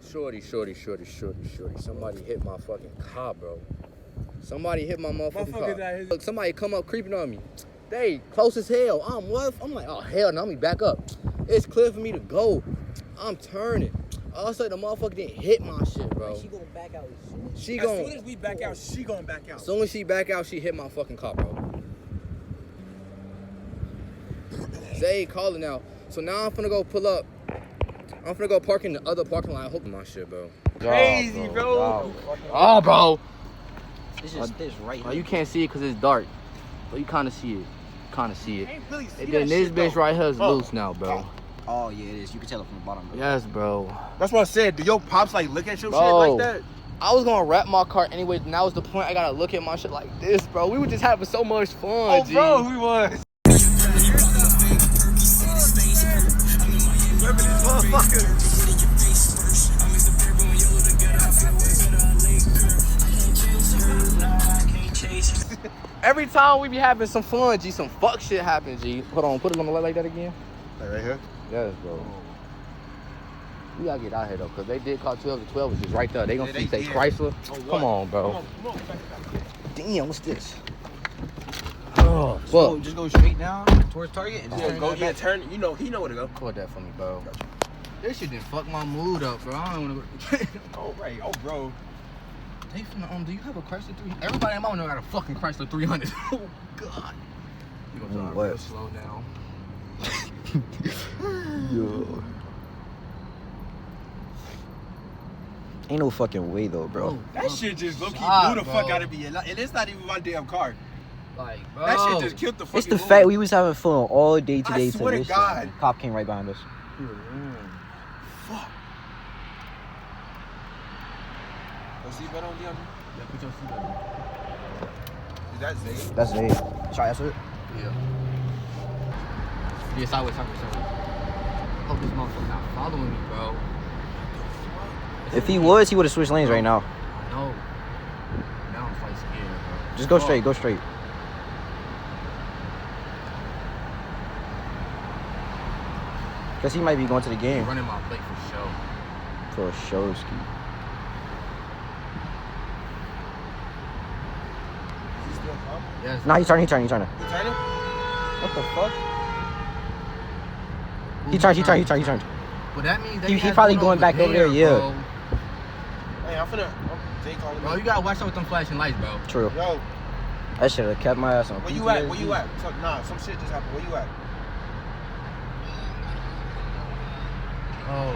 Shorty. Somebody hit my fucking car, bro. Somebody hit my motherfucking car. Look, somebody come up creeping on me. They close as hell. I'm like, oh hell no, let me back up. It's clear for me to go. I'm turning. All of a sudden, the motherfucker didn't hit my shit, bro. She gonna back out. As soon as we back out, she gonna back out. As soon as she back out, she hit my fucking car, bro. Zay calling now. So now I'm finna go pull up. I'm finna go park in the other parking lot. Hope my shit, bro. Crazy, bro. Oh, bro. It's just this right here. You can't see it because it's dark. But you kind of see it. Can't really see And then this bitch right here is loose now, bro. Oh, yeah, it is. You can tell it from the bottom, bro. Yes, bro. That's what I said. Do your pops like look at your Bro, shit like that? I was gonna wrap my car anyway. Now is the point. I gotta look at my shit like this, bro. We were just having so much fun, Oh, G. bro, we was. Every time we be having some fun, G, some fuck shit happens, G. Hold on, put it on the light like that again. Right here? Yes, bro. We gotta get out here though, cause they did call 12 to 12, which is right there. They gonna say Chrysler. Come on, bro. Come on. Damn, what's this? Oh, So just go straight down towards Target and just turn. You know, he know where to go. Record that for me, bro. This shit didn't fuck my mood up, bro. I don't wanna go. Oh, right. Oh, bro. They finna, do you have a Chrysler 300? Everybody in my know got a fucking Chrysler 300. Oh, God. You gonna drive real slow down. Yo. Ain't no fucking way though, bro. That shit just low-key blew the fuck out of me. And it's not even my damn car. Like, bro. That shit just killed the fucking It's the fact we was having fun all day today. I swear to God. Shit. Cop came right behind us. Fuck. Your seatbelt on, Dion? Yeah, put your seatbelt on. Is that Zay? That's Zay. Should I answer it? Yeah. Yeah, sideways. Hope this motherfucker not following me, bro. If he was, he would have switched lanes right now. I know. Now I'm like scared, bro. Just go straight, go straight. Cause he might be going to the game. Running my plate for show. For a show ski. Is he still calm? Yes. Nah, he turning. You turning? What the fuck? He turned. But that means He probably going back over there, yeah. Bro. Hey, I'm Zay calling Bro, me. you gotta watch out with them flashing lights, bro. True. Yo, That should have kept my ass on. where you at? Nah, some shit just happened. Where you at? Oh.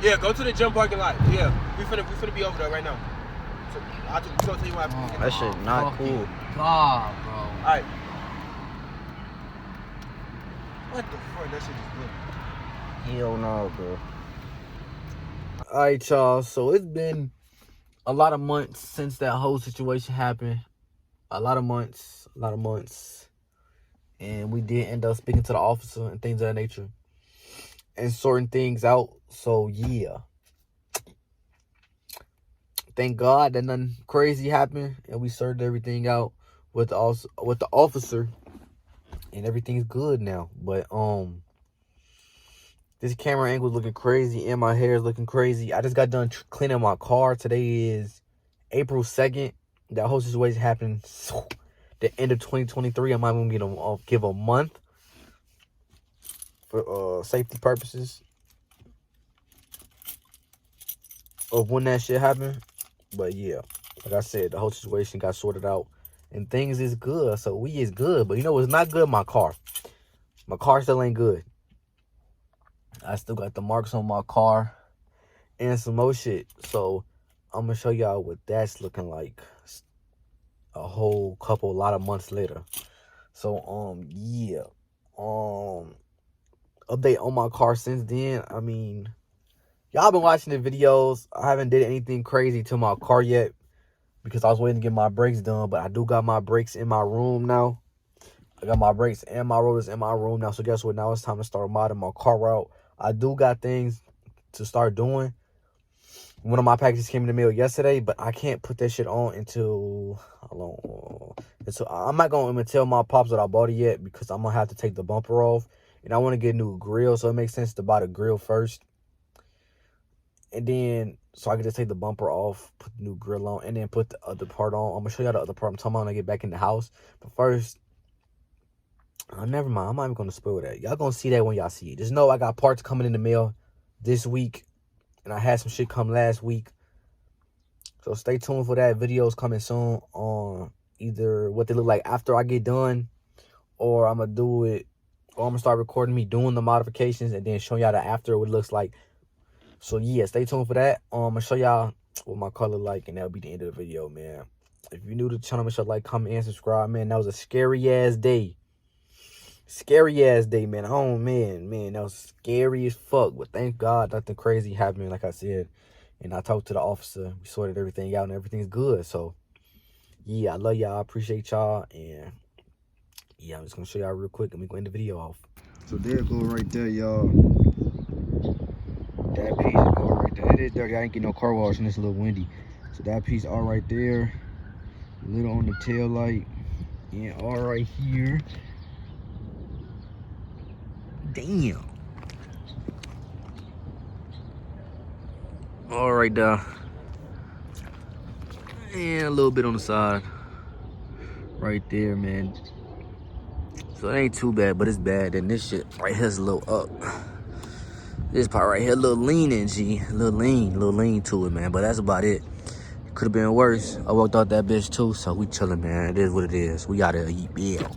Yeah, go to the gym parking lot. Yeah, we finna be over there right now. So I'll tell you what happened. That shit not cool. God, bro. Alright. What the fuck? That shit just blew. Hell no, bro. Alright, y'all. So it's been a lot of months since that whole situation happened. A lot of months. And we did end up speaking to the officer and things of that nature. And sorting things out. So, yeah. Thank God that nothing crazy happened. And we sorted everything out with the officer. And everything's good now. But, this camera angle is looking crazy and my hair is looking crazy. I just got done cleaning my car. Today is April 2nd. That whole situation happened the end of 2023. I'm not going to give a month for safety purposes of when that shit happened. But yeah, like I said, the whole situation got sorted out and things is good. So we is good. But you know what's not good? My car. My car still ain't good. I still got the marks on my car and some more shit. So I'm gonna show y'all what that's looking like a lot of months later. So yeah. Update on my car since then. I mean, y'all been watching the videos. I haven't did anything crazy to my car yet because I was waiting to get my brakes done, but I do got my brakes in my room now. I got my brakes and my rotors in my room now. So guess what? Now it's time to start modding my car out. I do got things to start doing. One of my packages came in the mail yesterday, but I can't put that shit on until I'm not gonna tell my pops that I bought it yet because I'm gonna have to take the bumper off, and I want to get a new grill, so it makes sense to buy the grill first. And then, so I can just take the bumper off, put the new grill on, and then put the other part on. I'm going to show y'all the other part I'm talking about when I get back in the house. But first, never mind. I'm not even going to spoil that. Y'all going to see that when y'all see it. Just know I got parts coming in the mail this week. And I had some shit come last week. So stay tuned for that. Videos coming soon on either what they look like after I get done. Or I'm going to do it. Or I'm going to start recording me doing the modifications. And then showing y'all the after what it looks like. So yeah, stay tuned for that. I'm gonna show y'all what my car look like, and that'll be the end of the video, man. If you're new to the channel, make sure to like, comment, and subscribe, man. That was a scary ass day. Scary ass day, man. Oh man, that was scary as fuck. But thank God nothing crazy happened, like I said. And I talked to the officer. We sorted everything out, and everything's good. So yeah, I love y'all. I appreciate y'all. And yeah, I'm just gonna show y'all real quick, and we go end the video off. So there it go right there, y'all. That piece all right there. It is dirty. I ain't get no car wash and it's a little windy. So that piece all right there. A little on the tail light. And all right here. Damn. All right there. And a little bit on the side. Right there, man. So it ain't too bad, but it's bad. And this shit right here's a little up. This part right here, a little leaning, G. A little lean to it, man. But that's about it. Could have been worse. I walked out that bitch too, so we chilling, man. It is what it is. We gotta eat, yeah.